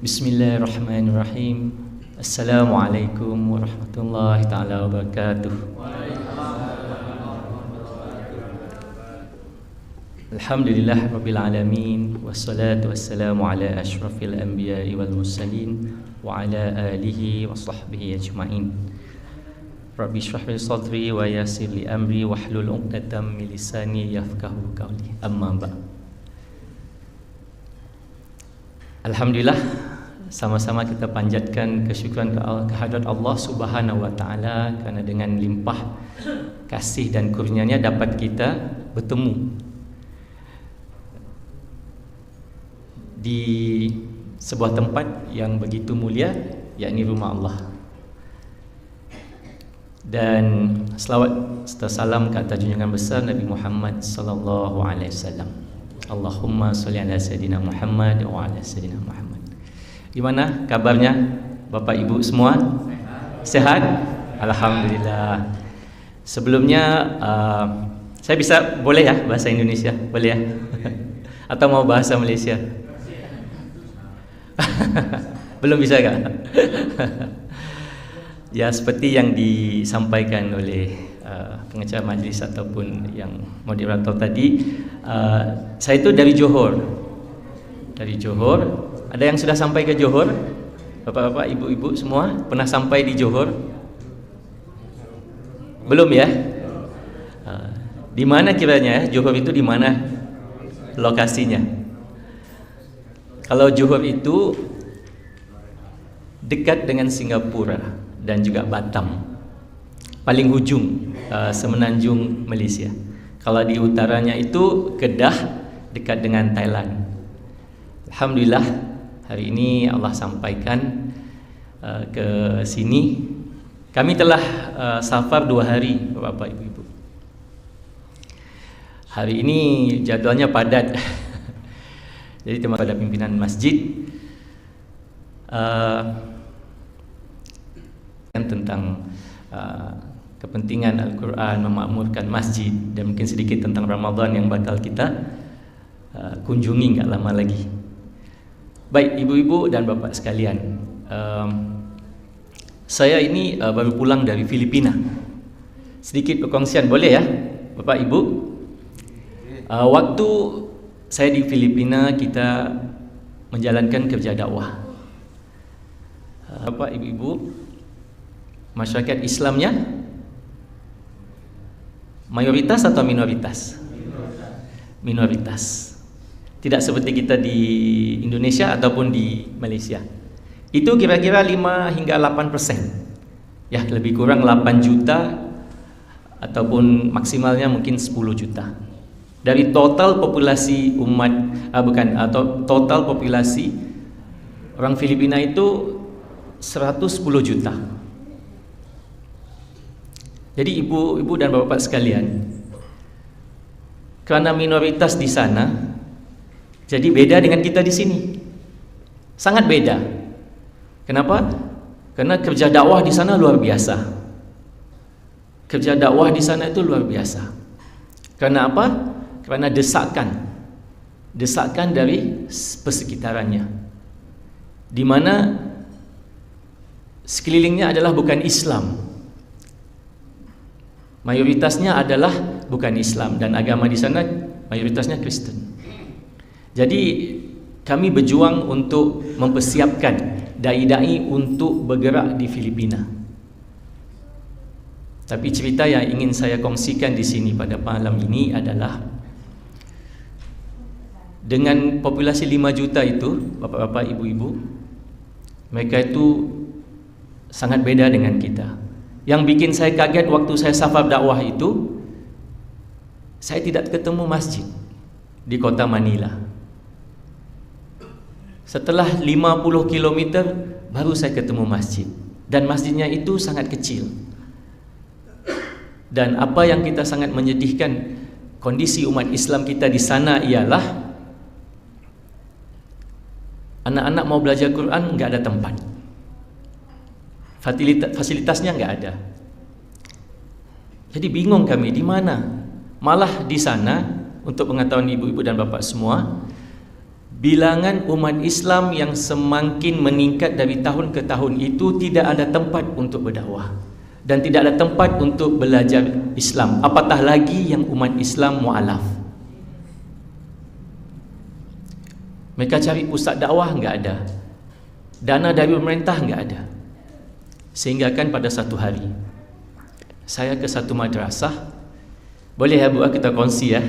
Bismillahirrahmanirrahim. Assalamualaikum warahmatullahi taala wabarakatuh. Alhamdulillah rabbil alamin, wassalatu wassalamu ala asyrafil anbiya'i wal mursalin wa ala alihi wa sahbihi ajma'in. Rabbi shrah li sadri wa yassir li amri wahlul 'uqdatam min lisani yafqahu qawli. Amma ba'd. Alhamdulillah, sama-sama kita panjatkan kesyukuran kehadrat Allah Subhanahu wa taala kerana dengan limpah kasih dan kurnia-Nya dapat kita bertemu di sebuah tempat yang begitu mulia, yakni rumah Allah. Dan selawat serta salam ke atas junjungan besar Nabi Muhammad sallallahu alaihi wasallam. Allahumma sholli ala sayidina Muhammad wa ala sayidina Muhammad. Gimana kabarnya Bapak Ibu semua? Sehat? Alhamdulillah. Sebelumnya saya bisa, boleh ya bahasa Indonesia? Boleh ya? Atau mau bahasa Malaysia? Belum bisa kan? Ya, seperti yang disampaikan oleh pengacara majlis ataupun yang moderator tadi, saya itu dari Johor. Dari Johor. Ada yang sudah sampai ke Johor? Bapak-bapak, ibu-ibu semua pernah sampai di Johor? Belum ya? Di mana kiranya Johor itu, di mana lokasinya? Kalau Johor itu dekat dengan Singapura dan juga Batam, paling hujung semenanjung Malaysia. Kalau di utaranya itu Kedah, dekat dengan Thailand. Alhamdulillah, hari ini Allah sampaikan ke sini. Kami telah safar 2 hari, Bapak Ibu. Hari ini jadualnya padat. Jadi terima pada pimpinan masjid tentang kepentingan Al-Quran, memakmurkan masjid, dan mungkin sedikit tentang Ramadan yang bakal kita kunjungi nggak lama lagi. Baik ibu-ibu dan bapak sekalian, saya ini baru pulang dari Filipina. Sedikit perkongsian boleh ya Bapak Ibu? Waktu saya di Filipina, kita menjalankan kerja dakwah. Bapak Ibu-ibu, masyarakat Islamnya mayoritas atau minoritas? Minoritas. Tidak seperti kita di Indonesia ataupun di Malaysia. Itu kira-kira 5 hingga 8%. Ya, lebih kurang 8 juta ataupun maksimalnya mungkin 10 juta. Dari total populasi umat atau total populasi orang Filipina itu 110 juta. Jadi ibu-ibu dan bapak sekalian, karena minoritas di sana, jadi beda dengan kita di sini. Sangat beda. Kenapa? Karena kerja dakwah di sana luar biasa. Kerja dakwah di sana itu luar biasa. Karena apa? Karena desakan dari persekitarannya, di mana sekelilingnya adalah bukan Islam. Mayoritasnya adalah bukan Islam, dan agama di sana mayoritasnya Kristen. Jadi kami berjuang untuk mempersiapkan dai-dai untuk bergerak di Filipina. Tapi cerita yang ingin saya kongsikan di sini pada malam ini adalah, dengan populasi 5 juta itu, bapak-bapak, ibu-ibu, mereka itu sangat beda dengan kita. Yang bikin saya kaget waktu saya safar dakwah itu, saya tidak ketemu masjid di kota Manila. Setelah 50 km baru saya ketemu masjid, dan masjidnya itu sangat kecil. Dan apa yang kita sangat menyedihkan, kondisi umat Islam kita di sana ialah anak-anak mau belajar Quran nggak ada tempat, fasilitasnya nggak ada. Jadi bingung kami di mana. Malah di sana, untuk pengetahuan ibu-ibu dan bapak semua, bilangan umat Islam yang semakin meningkat dari tahun ke tahun itu tidak ada tempat untuk berdakwah dan tidak ada tempat untuk belajar Islam, apatah lagi yang umat Islam mu'alaf. Mereka cari pusat dakwah, enggak ada. Dana dari pemerintah enggak ada. Sehingga kan pada satu hari saya ke satu madrasah. Boleh ya Bu, kita kongsi ya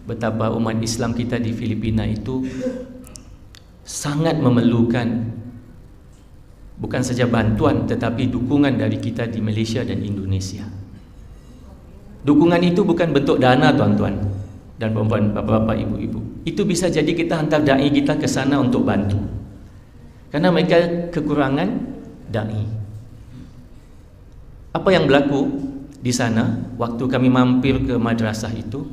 betapa umat Islam kita di Filipina itu sangat memerlukan bukan saja bantuan tetapi dukungan dari kita di Malaysia dan Indonesia. Dukungan itu bukan bentuk dana tuan-tuan dan puan-puan, bapak-bapak, ibu-ibu. Itu bisa jadi kita hantar dai kita ke sana untuk bantu. Karena mereka kekurangan dai. Apa yang berlaku di sana waktu kami mampir ke madrasah itu?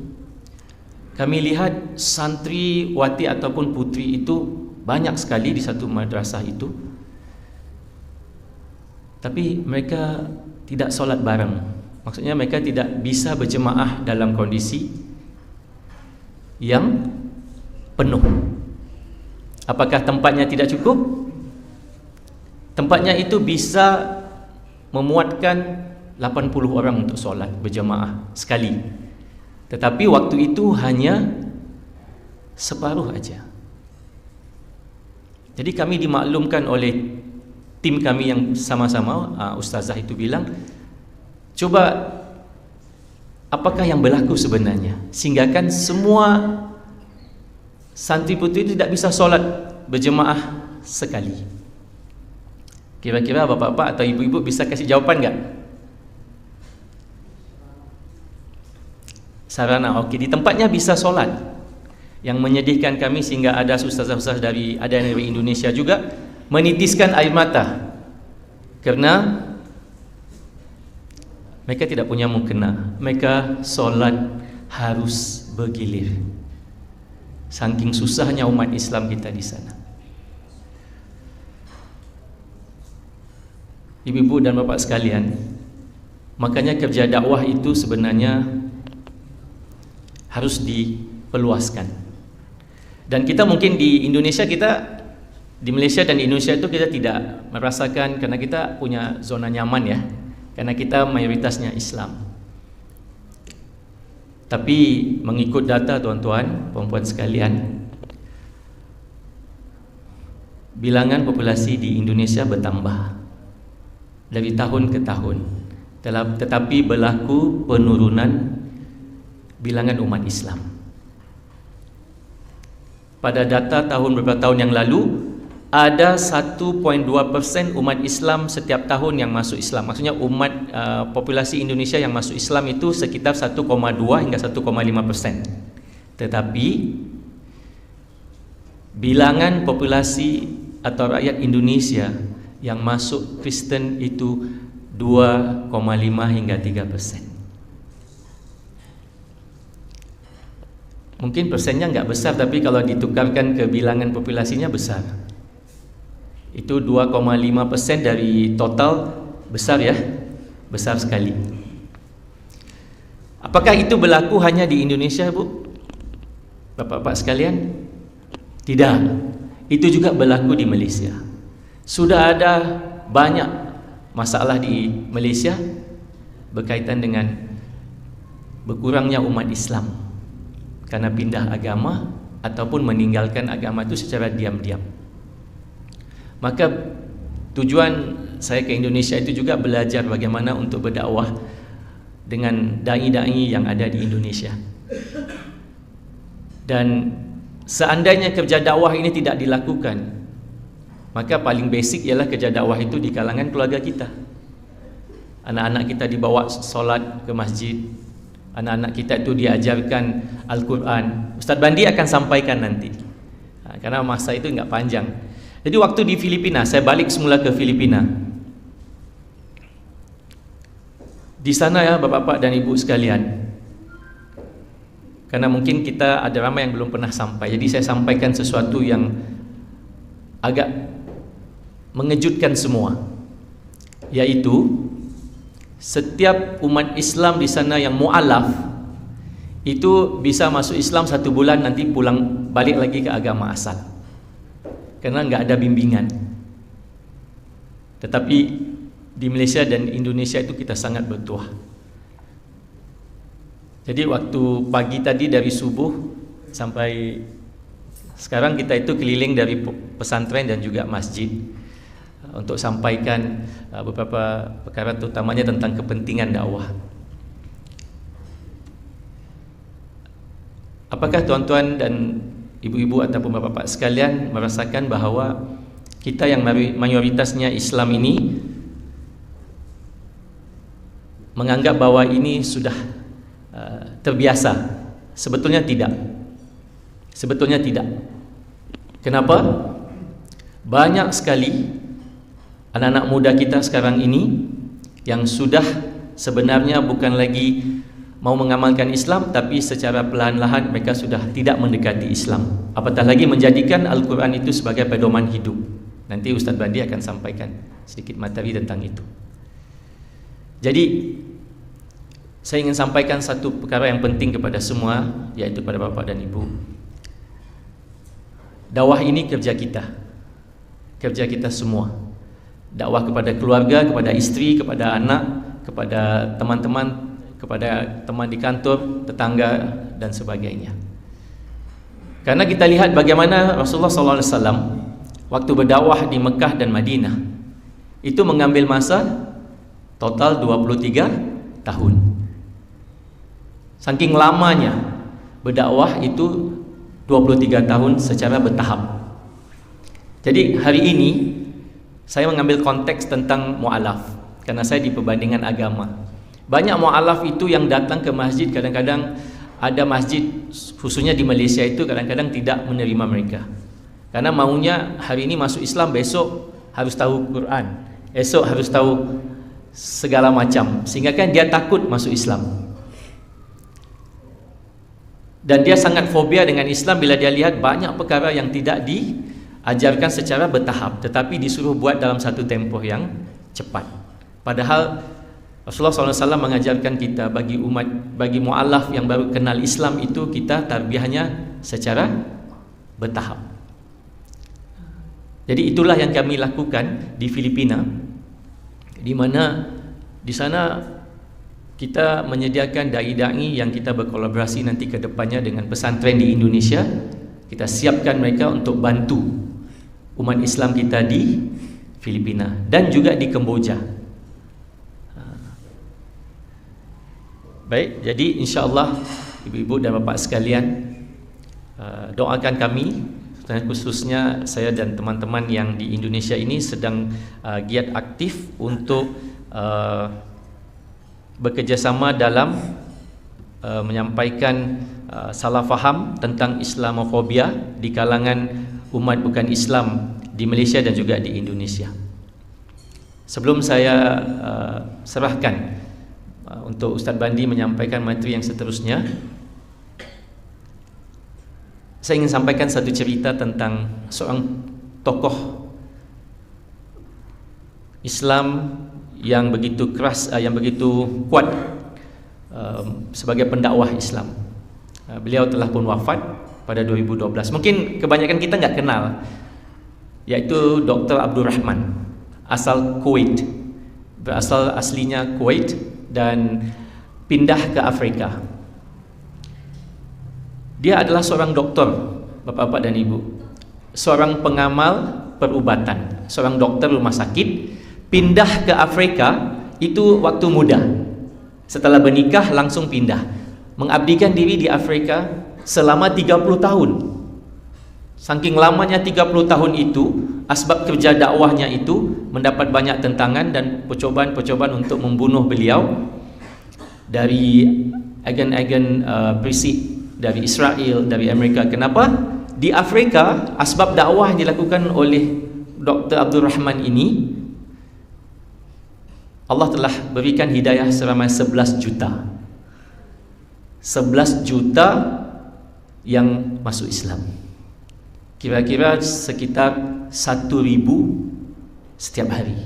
Kami lihat santriwati ataupun putri itu banyak sekali di satu madrasah itu. Tapi mereka tidak solat bareng. Maksudnya mereka tidak bisa berjemaah dalam kondisi yang penuh. Apakah tempatnya tidak cukup? Tempatnya itu bisa memuatkan 80 orang untuk solat berjemaah sekali. Tetapi waktu itu hanya separuh aja. Jadi kami dimaklumkan oleh tim kami yang sama-sama, ustazah itu bilang, coba apakah yang berlaku sebenarnya sehingga kan semua santri putri tidak bisa solat berjemaah sekali. Kira-kira bapak-bapak atau ibu-ibu bisa kasih jawapan enggak? Sarana, okey, di tempatnya bisa solat. Yang menyedihkan kami sehingga ada ustazah-ustazah dari Indonesia juga menitiskan air mata kerana mereka tidak punya mukena. Mereka solat harus bergilir. Saking susahnya umat Islam kita di sana. Ibu-ibu dan bapak sekalian, makanya kerja dakwah itu sebenarnya harus diperluaskan. Dan kita mungkin di Indonesia, di Malaysia dan di Indonesia itu kita tidak merasakan karena kita punya zona nyaman ya, karena kita mayoritasnya Islam. Tapi mengikut data tuan-tuan, puan-puan sekalian, bilangan populasi di Indonesia bertambah dari tahun ke tahun, tetapi berlaku penurunan bilangan umat Islam. Pada data beberapa tahun yang lalu, ada 1.2% umat Islam setiap tahun yang masuk Islam. Maksudnya umat populasi Indonesia yang masuk Islam itu sekitar 1,2 hingga 1,5%. Tetapi bilangan populasi atau rakyat Indonesia yang masuk Kristen itu 2,5 hingga 3%. Mungkin persennya enggak besar, tapi kalau ditukarkan ke bilangan populasinya besar. Itu 2,5% dari total, besar ya, besar sekali. Apakah itu berlaku hanya di Indonesia, Bu? Bapak-bapak sekalian? Tidak. Itu juga berlaku di Malaysia. Sudah ada banyak masalah di Malaysia berkaitan dengan berkurangnya umat Islam karena pindah agama ataupun meninggalkan agama itu secara diam-diam. Maka tujuan saya ke Indonesia itu juga belajar bagaimana untuk berdakwah dengan dai-dai yang ada di Indonesia. Dan seandainya kerja dakwah ini tidak dilakukan, maka paling basic ialah kerja dakwah itu di kalangan keluarga kita. Anak-anak kita dibawa solat ke masjid, anak-anak kita itu diajarkan Al-Quran. Ustaz Bandi akan sampaikan nanti, karena masa itu enggak panjang. Jadi waktu di Filipina, saya balik semula ke Filipina. Di sana ya bapak-bapak dan ibu sekalian, karena mungkin kita ada ramai yang belum pernah sampai, jadi saya sampaikan sesuatu yang agak mengejutkan semua, yaitu setiap umat Islam di sana yang mu'alaf itu bisa masuk Islam 1 bulan, nanti pulang balik lagi ke agama asal. kerana enggak ada bimbingan. Tetapi di Malaysia dan Indonesia itu kita sangat bertuah. Jadi waktu pagi tadi dari subuh sampai sekarang kita itu keliling dari pesantren dan juga masjid untuk sampaikan beberapa perkara, terutamanya tentang kepentingan dakwah. Apakah tuan-tuan dan ibu-ibu ataupun bapa-bapa sekalian merasakan bahawa kita yang mayoritasnya Islam ini menganggap bahawa ini sudah terbiasa? Sebetulnya tidak. Sebetulnya tidak. Kenapa? Banyak sekali anak-anak muda kita sekarang ini yang sudah sebenarnya bukan lagi mau mengamalkan Islam, tapi secara perlahan-lahan mereka sudah tidak mendekati Islam, apatah lagi menjadikan Al-Quran itu sebagai pedoman hidup. Nanti Ustaz Bandi akan sampaikan sedikit materi tentang itu. Jadi saya ingin sampaikan satu perkara yang penting kepada semua, yaitu kepada bapa dan ibu. Dakwah ini kerja kita, kerja kita semua. Dakwah kepada keluarga, kepada isteri, kepada anak, kepada teman-teman, kepada teman di kantor, tetangga dan sebagainya. Karena kita lihat bagaimana Rasulullah SAW waktu berdakwah di Mekah dan Madinah itu mengambil masa total 23 tahun. Saking lamanya berdakwah itu 23 tahun secara bertahap. Jadi hari ini saya mengambil konteks tentang mu'alaf, karena saya di perbandingan agama. Banyak mu'alaf itu yang datang ke masjid, kadang-kadang ada masjid khususnya di Malaysia itu kadang-kadang tidak menerima mereka, karena maunya hari ini masuk Islam, besok harus tahu Quran, esok harus tahu segala macam, sehingga kan dia takut masuk Islam. Dan dia sangat fobia dengan Islam bila dia lihat banyak perkara yang tidak diajarkan secara bertahap, tetapi disuruh buat dalam satu tempoh yang cepat. Padahal Rasulullah SAW mengajarkan kita, bagi umat, bagi mu'alaf yang baru kenal Islam itu, kita tarbiyahnya secara bertahap. Jadi itulah yang kami lakukan di Filipina, di mana di sana kita menyediakan dai-dai yang kita berkolaborasi nanti ke depannya dengan pesantren di Indonesia. Kita siapkan mereka untuk bantu umat Islam kita di Filipina dan juga di Kamboja. Baik, jadi insya-Allah ibu-ibu dan bapa sekalian, doakan kami, khususnya saya dan teman-teman yang di Indonesia ini sedang giat aktif untuk bekerjasama dalam menyampaikan salah faham tentang Islamofobia di kalangan umat bukan Islam di Malaysia dan juga di Indonesia. Sebelum saya serahkan untuk Ustaz Bandi menyampaikan materi yang seterusnya, saya ingin sampaikan satu cerita tentang seorang tokoh Islam yang begitu keras, yang begitu kuat sebagai pendakwah Islam. Beliau telah pun wafat pada 2012. Mungkin kebanyakan kita enggak kenal, yaitu Dr. Abdul Rahman, asal Kuwait, berasal aslinya Kuwait dan pindah ke Afrika. Dia adalah seorang doktor, bapak-bapak dan ibu, seorang pengamal perubatan, seorang dokter rumah sakit. Pindah ke Afrika itu waktu muda. Setelah bernikah langsung pindah, mengabdikan diri di Afrika selama 30 tahun. Saking lamanya 30 tahun itu, asbab kerja dakwahnya itu mendapat banyak tentangan dan percobaan-percobaan untuk membunuh beliau dari agen-agen perisik dari Israel, dari Amerika. Kenapa? Di Afrika asbab dakwah yang dilakukan oleh Dr. Abdul Rahman ini, Allah telah berikan hidayah seramai 11 juta. 11 juta yang masuk Islam. Kira-kira sekitar 1.000 setiap hari.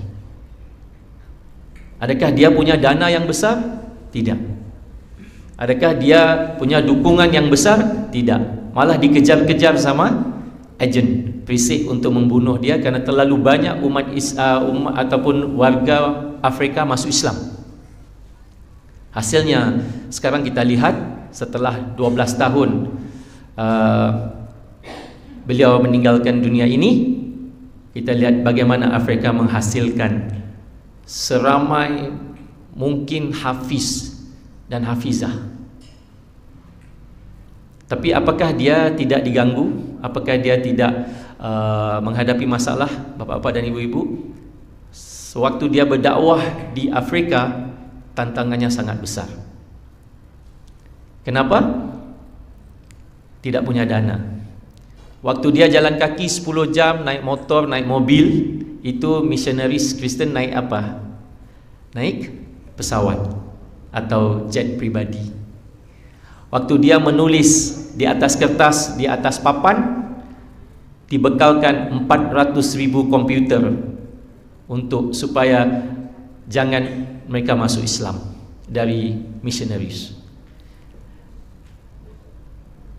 Adakah dia punya dana yang besar? Tidak. Adakah dia punya dukungan yang besar? Tidak. Malah dikejar-kejar sama agent perisik untuk membunuh dia kerana terlalu banyak umat ataupun warga Afrika masuk Islam. Hasilnya sekarang kita lihat setelah 12 tahun beliau meninggalkan dunia ini, kita lihat bagaimana Afrika menghasilkan seramai mungkin hafiz dan hafizah. Tapi apakah dia tidak diganggu? Apakah dia tidak menghadapi masalah, bapa-bapa dan ibu-ibu? Sewaktu dia berdakwah di Afrika, tantangannya sangat besar. Kenapa? Tidak punya dana. Waktu dia jalan kaki 10 jam, naik motor, naik mobil, itu missionaries Kristen naik apa? Naik pesawat atau jet pribadi. Waktu dia menulis di atas kertas, di atas papan, dibekalkan 400,000 komputer untuk supaya jangan mereka masuk Islam dari missionaries.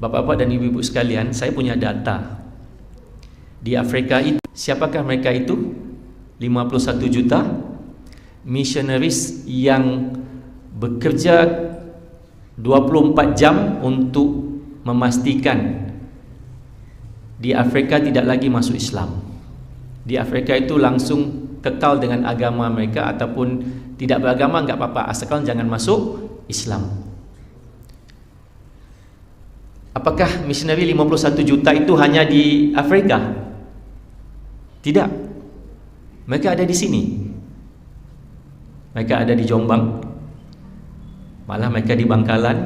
Bapak-bapak dan ibu-ibu sekalian, saya punya data di Afrika itu. Siapakah mereka itu? 51 juta missionaries yang bekerja 24 jam untuk memastikan di Afrika tidak lagi masuk Islam. Di Afrika itu langsung kekal dengan agama mereka, ataupun tidak beragama enggak apa-apa, asalkan jangan masuk Islam. Apakah misionari 51 juta itu hanya di Afrika? Tidak. Mereka ada di sini. Mereka ada di Jombang. Malah mereka di Bangkalan.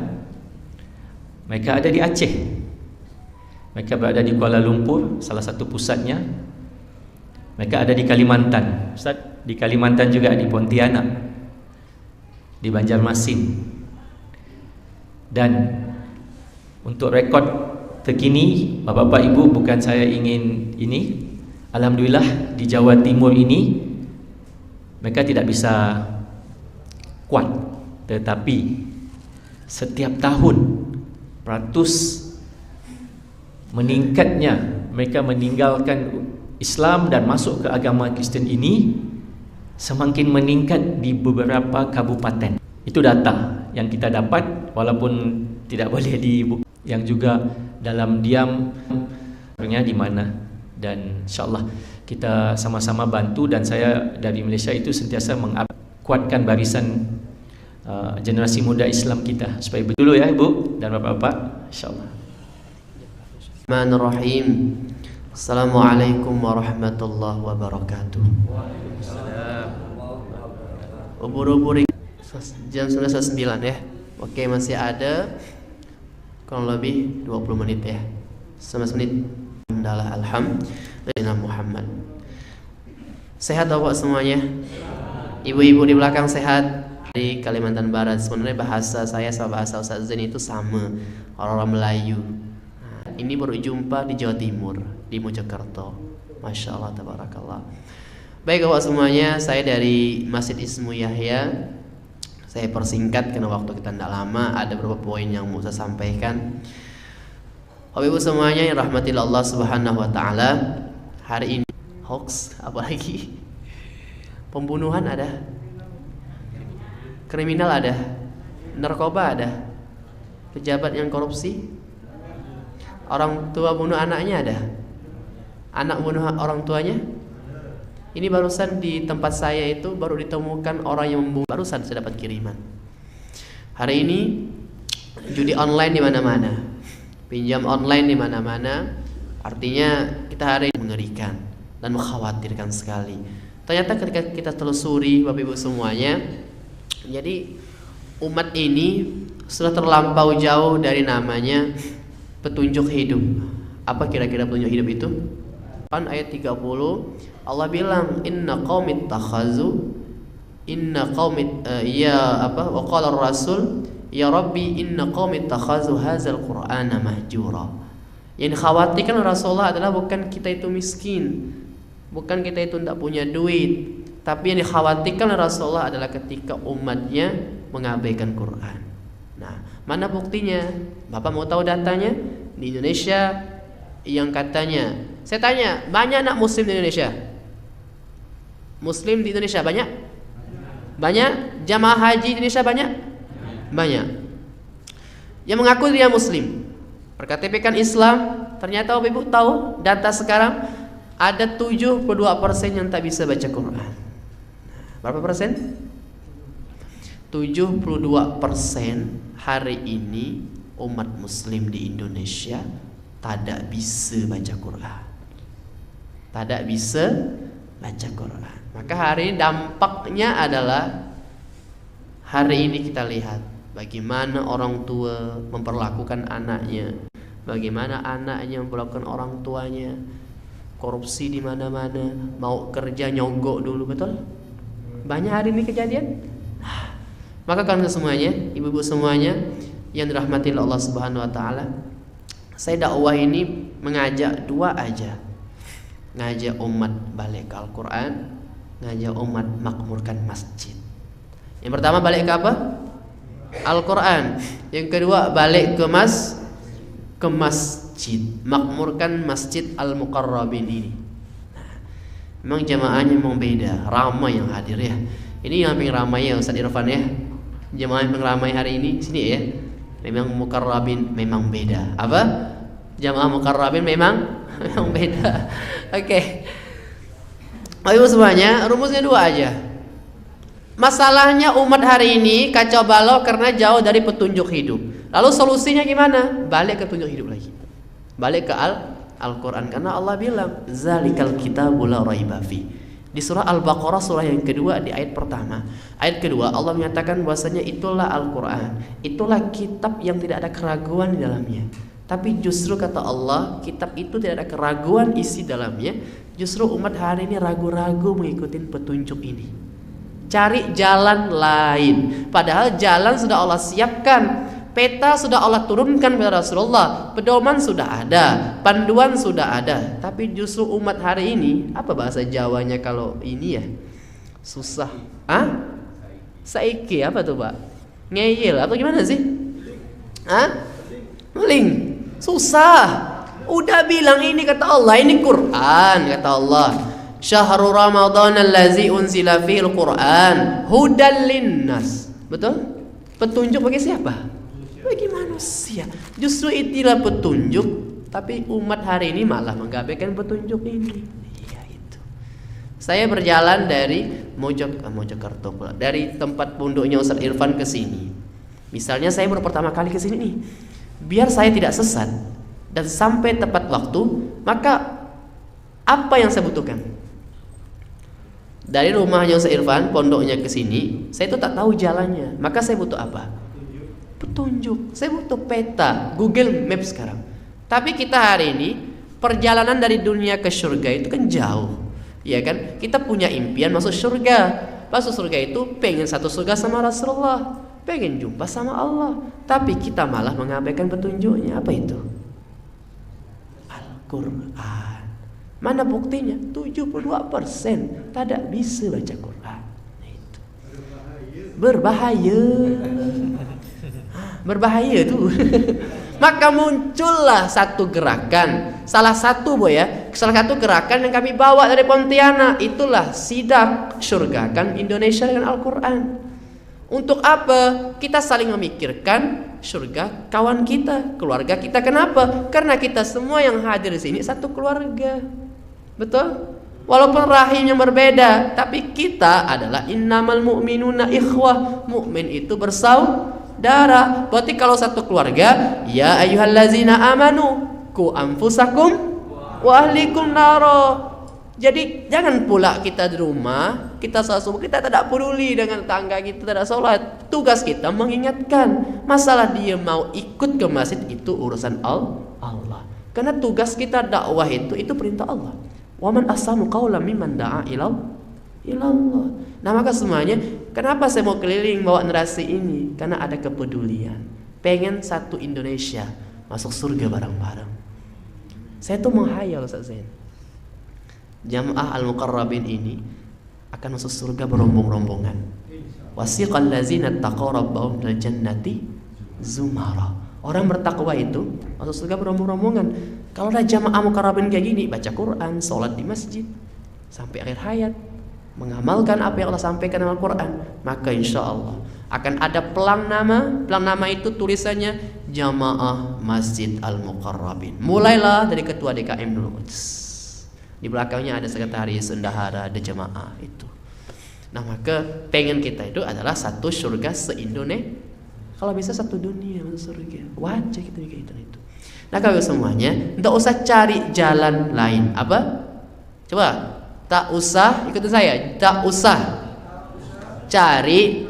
Mereka ada di Aceh. Mereka berada di Kuala Lumpur, salah satu pusatnya. Mereka ada di Kalimantan. Ustaz, di Kalimantan juga, di Pontianak, di Banjarmasin. Dan untuk rekod terkini, bapak-bapak ibu, bukan saya ingin ini, alhamdulillah di Jawa Timur ini mereka tidak bisa kuat, tetapi setiap tahun ratus meningkatnya mereka meninggalkan Islam dan masuk ke agama Kristen ini, semakin meningkat di beberapa kabupaten. Itu data yang kita dapat, walaupun tidak boleh dibuktikan, yang juga dalam diam di mana. Dan insyaallah kita sama-sama bantu, dan saya dari Malaysia itu sentiasa menguatkan barisan generasi muda Islam kita supaya betul ya ibu dan bapak-bapak, insyaallah. Bismillahirrahmanirrahim. Assalamualaikum warahmatullahi wabarakatuh. Waalaikumsalam. Ubur-ubur jam 9 ya. Oke, masih ada kurang lebih 20 menit ya. 19 menit. Alhamdulillah Muhammad. Sehat Bapak semuanya? Ibu-ibu di belakang sehat? Di Kalimantan Barat. Sebenarnya bahasa saya sama bahasa Ustaz Zain itu sama, orang-orang Melayu. Nah, ini baru jumpa di Jawa Timur, di Mojokerto. Masya Allah, tabarakallah. Baik Bapak semuanya, saya dari Masjid Ismu Yahya. Saya persingkat karena waktu kita tidak lama. Ada beberapa poin yang mau saya sampaikan. Bapak Ibu semuanya yang rahmatillah Allah Subhanahu wa taala, hari ini hoax apalagi pembunuhan ada, kriminal ada, narkoba ada, pejabat yang korupsi, orang tua bunuh anaknya ada, anak bunuh orang tuanya. Ini barusan di tempat saya itu baru ditemukan orang yang membunuh, barusan saya dapat kiriman. Hari ini judi online di mana-mana, pinjam online di mana-mana. Artinya kita hari ini mengerikan dan mengkhawatirkan sekali. Ternyata ketika kita telusuri Bapak Ibu semuanya, jadi umat ini sudah terlampau jauh dari namanya petunjuk hidup. Apa kira-kira petunjuk hidup itu? Kan ayat 30 Allah bilang inna qaumit takhazu wa qala ar-rasul ya rabbi inna qaumit takhazu hadzal qur'ana mahjura. Yang dikhawatirkan Rasulullah adalah bukan kita itu miskin, bukan kita itu tidak punya duit, tapi yang dikhawatirkan Rasulullah adalah ketika umatnya mengabaikan Quran. Nah, mana buktinya? Bapak mau tahu datanya? Di Indonesia yang katanya, saya tanya, banyak anak muslim di Indonesia? Muslim di Indonesia banyak? Banyak? Jamaah haji di Indonesia banyak? Banyak. Yang mengaku dia muslim, berKTP kan Islam, ternyata Ibu tahu data sekarang ada 72% yang tak bisa baca Quran. Berapa persen? 72% hari ini umat muslim di Indonesia tidak bisa baca Quran. Tidak bisa baca Quran. Maka hari ini dampaknya adalah, hari ini kita lihat bagaimana orang tua memperlakukan anaknya, bagaimana anaknya memperlakukan orang tuanya, korupsi di mana-mana, mau kerja nyogok dulu, betul? Banyak hari ini kejadian. Maka kawan semuanya, ibu-ibu semuanya yang dirahmati Allah Subhanahu wa taala, saya dakwah ini mengajak dua aja. Ngajak umat balik ke Al-Quran, ngajak umat makmurkan masjid. Yang pertama balik ke apa? Al-Quran. Yang kedua balik ke masjid, makmurkan masjid Al-Muqarrabin ini. Memang jamaahnya memang beda, ramai yang hadir ya. Ini yang paling ramai ya Ustaz Irfan ya. Jamaah yang paling ramai hari ini sini ya. Memang Muqarrabin memang beda. Apa? Jamaah Muqarrabin memang beda. Oke. Ayo semuanya, rumusnya dua aja. Masalahnya umat hari ini kacau balau karena jauh dari petunjuk hidup. Lalu solusinya gimana? Balik ke petunjuk hidup lagi. Balik ke Al-Quran, karena Allah bilang zalikal kitabul la raiba fi. Di surah Al-Baqarah surah yang kedua di ayat pertama. Ayat kedua Allah menyatakan bahwasanya itulah Al-Quran, itulah kitab yang tidak ada keraguan di dalamnya. Tapi justru kata Allah, kitab itu tidak ada keraguan isi dalamnya. Justru umat hari ini ragu-ragu mengikuti petunjuk ini, cari jalan lain. Padahal jalan sudah Allah siapkan, peta sudah Allah turunkan kepada Rasulullah, pedoman sudah ada, panduan sudah ada. Tapi justru umat hari ini, apa bahasa Jawanya kalau ini ya? Susah. Saiki apa tuh Pak? Ngeyel atau gimana sih? Meling. Susah. Udah bilang ini kata Allah, ini Quran kata Allah. Syahrul Ramadan allazi unzila fihil Quran hudal linnas. Betul? Petunjuk bagi siapa? Bagi manusia. Justru itulah petunjuk, tapi umat hari ini malah mengabaikan petunjuk ini. Iya itu. Saya berjalan dari Mojokerto pula, dari tempat pondoknya Ustaz Irfan ke sini. Misalnya saya baru pertama kali ke sini nih. Biar saya tidak sesat dan sampai tepat waktu, maka apa yang saya butuhkan? Dari rumahnya Ustaz Irfan, pondoknya ke sini, saya itu tak tahu jalannya. Maka saya butuh apa? Petunjuk. Saya butuh peta, Google Maps sekarang. Tapi kita hari ini perjalanan dari dunia ke surga itu kan jauh, ya kan? Kita punya impian masuk surga. Masuk surga itu pengen satu surga sama Rasulullah, pengen jumpa sama Allah. Tapi kita malah mengabaikan petunjuknya. Apa itu? Al-Quran. Mana buktinya? 72% tidak bisa baca Quran. Itu berbahaya. Berbahaya tuh. Maka muncullah satu gerakan, salah satu gerakan yang kami bawa dari Pontianak, itulah Sidak Surgakan Indonesia dengan Al-Quran. Untuk apa? Kita saling memikirkan surga kawan kita, keluarga kita. Kenapa? Karena kita semua yang hadir di sini satu keluarga. Betul? Walaupun rahim yang berbeda, tapi kita adalah innamal mu'minuna ikhwah. Mukmin itu bersaudara. Berarti kalau satu keluarga, ya ayyuhallazina amanu qu anfusakum wa ahlikum naro. Jadi jangan pula kita di rumah, kita sholat subuh, kita tidak peduli dengan tangga kita, tidak sholat. Tugas kita mengingatkan. Masalah dia mau ikut ke masjid itu urusan Allah. Karena tugas kita dakwah itu perintah Allah. Wa man ahsanu qawlan mimman da'a ila Allah. Nah maka semuanya, kenapa saya mau keliling bawa narasi ini? Karena ada kepedulian. Pengen satu Indonesia masuk surga bareng-bareng. Saya tuh menghayal Ustaz Zain, Jamaah Al-Muqarrabin ini akan masuk surga berombong-rombongan. Wasiqal ladzina taqaw rabbahum ilal jannati zumara. Orang bertakwa itu masuk surga berombong-rombongan. Kalau udah jamaah muqarrabin kayak gini, baca Quran, sholat di masjid sampai akhir hayat, mengamalkan apa yang Allah sampaikan dalam Al-Quran, maka insya Allah akan ada pelang nama itu tulisannya Jamaah Masjid Al-Muqarrabin. Mulailah dari ketua DKM dulu. Di belakangnya ada sekretaris, bendahara, ada jamaah itu. Nah, maka pengen kita itu adalah satu surga se-Indonesia. Kalau bisa satu dunia masuk surga. Wajah kita bikin itu. Nah, kalau semuanya tidak usah cari jalan lain. Apa? Coba, tak usah ikutin saya. Tak usah cari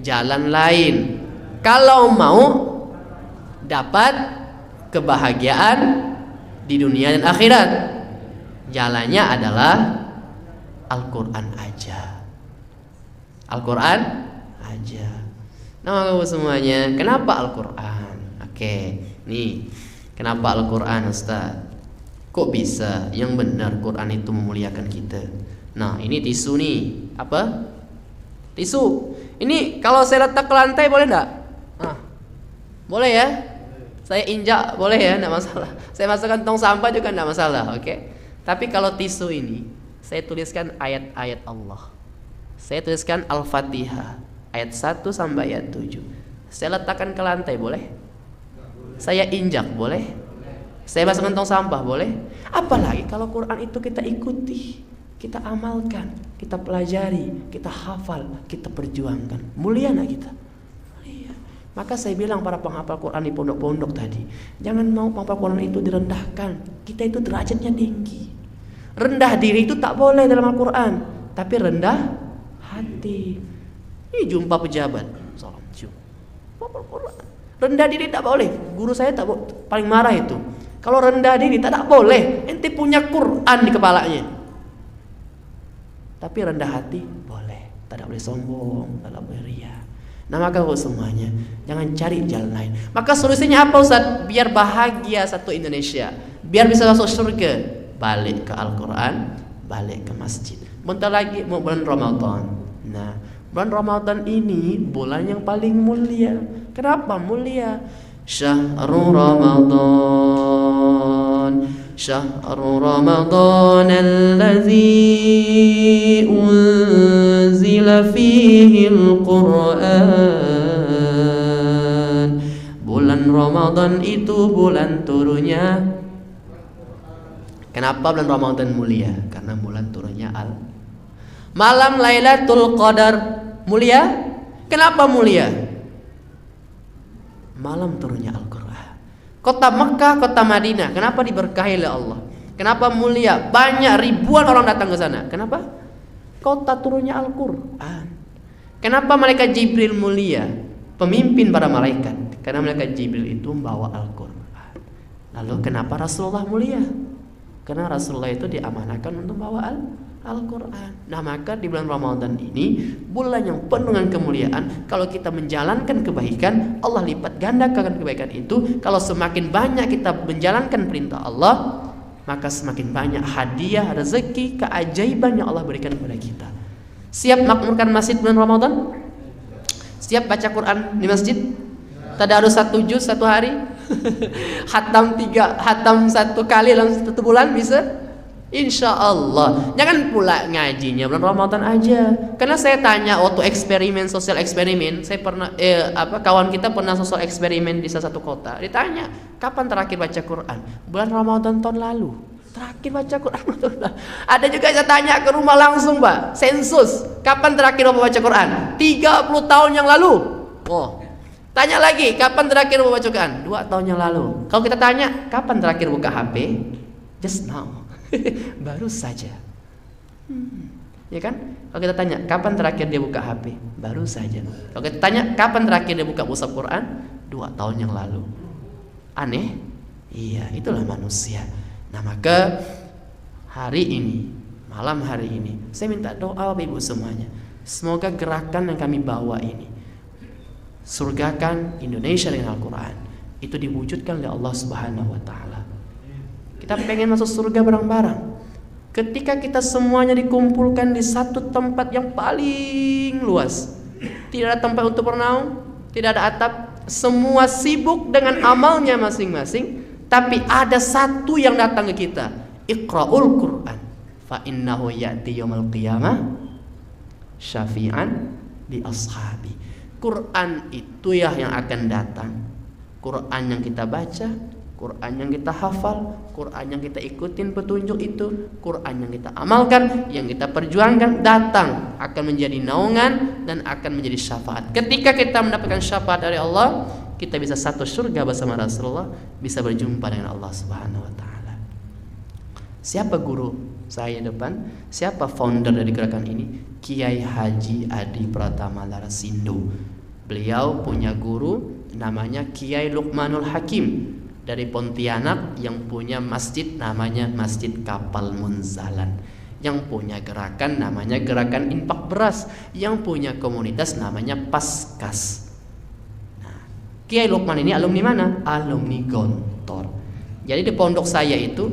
jalan lain. Kalau mau dapat kebahagiaan di dunia dan akhirat, jalannya adalah Al-Quran aja. Al-Quran aja. Nah, semuanya, kenapa Al-Quran? Oke, nih, kenapa Al-Quran, Ustaz? Kok bisa? Yang benar Quran itu memuliakan kita. Nah, ini tisu nih. Apa? Tisu. Ini kalau saya letak ke lantai boleh enggak? Boleh ya? Saya injak boleh ya? Enggak masalah. Saya masukkan tong sampah juga enggak masalah, oke? Tapi kalau tisu ini saya tuliskan ayat-ayat Allah. Saya tuliskan Al-Fatihah ayat 1 sampai ayat 7. Saya letakkan ke lantai boleh? Saya injak boleh? Saya masukkan tong sampah boleh? Apalagi kalau Quran itu kita ikuti, kita amalkan, kita pelajari, kita hafal, kita perjuangkan. Mulia enggak kita? Mulia. Maka saya bilang para penghafal Quran di pondok-pondok tadi, jangan mau penghafal Quran itu direndahkan. Kita itu derajatnya tinggi. Rendah diri itu tak boleh dalam Al-Quran, tapi rendah hati. Ini jumpa pejabat, salam jumpa Al-Quran. Rendah diri tak boleh. Guru saya tak paling marah itu. Kalau rendah diri tak boleh. Ente punya Quran di kepalanya. Tapi rendah hati boleh. Tak boleh sombong, tak boleh ria. Nah, maka semuanya jangan cari jalan lain. Maka solusinya apa, Ustaz? Biar bahagia satu Indonesia, biar bisa masuk surga, balik ke Al-Quran, balik ke masjid. Bentar lagi mau bulan Ramadan. Nah, bulan Ramadan ini bulan yang paling mulia. Kenapa mulia? Syahrul Ramadan, syahrul Ramadan allazi unzila fihi al-Quran. Bulan Ramadan itu bulan turunnya. Kenapa bulan Ramadan mulia? Karena bulan turunnya malam Lailatul Qadar mulia. Kenapa mulia? Malam turunnya Al-Quran. Kota Mekah, kota Madinah, kenapa diberkahi oleh Allah? Kenapa mulia? Banyak ribuan orang datang ke sana. Kenapa? Kota turunnya Al-Quran. Kenapa malaikat Jibril mulia? Pemimpin para malaikat. Karena malaikat Jibril itu membawa Al-Quran. Lalu kenapa Rasulullah mulia? Karena Rasulullah itu diamanahkan untuk membawa Al-Quran. Nah, maka di bulan Ramadan ini, bulan yang penuh dengan kemuliaan. Kalau kita menjalankan kebaikan, Allah lipat gandakan kebaikan itu. Kalau semakin banyak kita menjalankan perintah Allah, maka semakin banyak hadiah, rezeki, keajaiban yang Allah berikan kepada kita. Siap makmurkan masjid bulan Ramadan? Siap baca Quran di masjid? Tadarus 1 juz 1 hari? Hatam 1 kali dalam 1 bulan bisa? Insya Allah. Jangan pula ngajinya bulan Ramadan aja. Karena saya tanya waktu eksperimen, sosial eksperimen, saya pernah kawan kita pernah sosial eksperimen di salah satu kota. Ditanya, kapan terakhir baca Quran? Bulan Ramadan tahun lalu. Terakhir baca Quran. Ada juga saya tanya ke rumah langsung, Pak. Sensus, kapan terakhir Bapak baca Quran? 30 tahun yang lalu. Oh. Tanya lagi, kapan terakhir Bapak baca Quran? 2 tahun yang lalu. Kalau kita tanya, kapan terakhir buka HP? Just now. Baru saja. Ya kan? Kalau kita tanya, kapan terakhir dia buka HP? Baru saja. Kalau kita tanya, kapan terakhir dia buka mushaf Quran? 2 tahun yang lalu. Aneh? Iya, itulah manusia. Nah, maka hari ini, malam hari ini, saya minta doa Bapak Ibu semuanya. Semoga gerakan yang kami bawa ini, surgakan Indonesia dengan Al-Quran, itu diwujudkan oleh Allah Subhanahu wa Ta'ala. Kita pengen masuk surga bareng-bareng. Ketika kita semuanya dikumpulkan di satu tempat yang paling luas, tidak ada tempat untuk bernaung, tidak ada atap, semua sibuk dengan amalnya masing-masing, Tapi ada satu yang datang ke kita, Iqra'ul Qur'an fa innahu ya'ti yaumil qiyamah syafi'an li ashabi. Quran itu ya yang akan datang. Quran yang kita baca, Quran yang kita hafal, Quran yang kita ikutin petunjuk itu, Quran yang kita amalkan, yang kita perjuangkan, datang akan menjadi naungan dan akan menjadi syafaat. Ketika kita mendapatkan syafaat dari Allah, kita bisa satu surga bersama Rasulullah, bisa berjumpa dengan Allah Subhanahu wa taala. Siapa guru saya depan? Siapa founder dari gerakan ini? Kiai Haji Adi Pratama Larasindo. Beliau punya guru namanya Kiai Luqmanul Hakim dari Pontianak, yang punya masjid namanya Masjid Kapal Munzalan, yang punya gerakan namanya Gerakan Infak Beras, yang punya komunitas namanya Paskas. Nah, Kiai Luqman ini alumni mana? Alumni Gontor. Jadi di pondok saya itu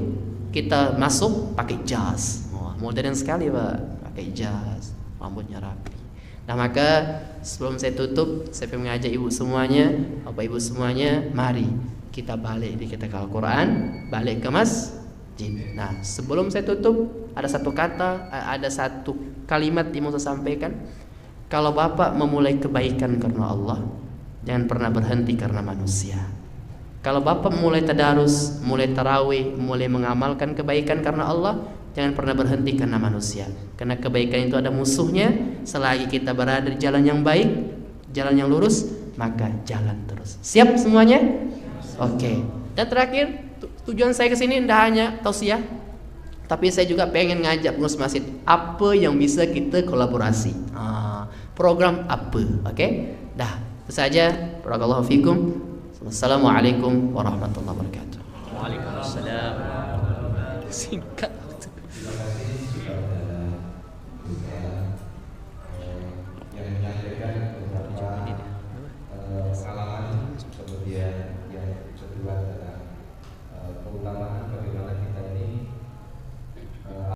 kita masuk pakai jas. Modern sekali Pak, pakai jas, rambutnya rapi. Nah maka sebelum saya tutup, saya ingin mengajak ibu semuanya, bapak ibu semuanya, mari kita balik di kita ke Al-Quran, balik ke masjid. Nah sebelum saya tutup, ada satu kata, ada satu kalimat yang mau saya sampaikan. Kalau bapak memulai kebaikan karena Allah, jangan pernah berhenti karena manusia. Kalau bapak mulai tadarus, mulai tarawih, mulai mengamalkan kebaikan karena Allah, jangan pernah berhenti karena manusia. Karena kebaikan itu ada musuhnya. Selagi kita berada di jalan yang baik, jalan yang lurus, maka jalan terus. Siap semuanya? Oke. Dan terakhir, tujuan saya ke sini tidak hanya tausiah, tapi saya juga pengen ngajak pengurus masjid apa yang bisa kita kolaborasi. Program apa? Oke? Dah, itu saja. Barakallahu fikum. Assalamualaikum warahmatullahi wabarakatuh. Waalaikumsalam. Singkat.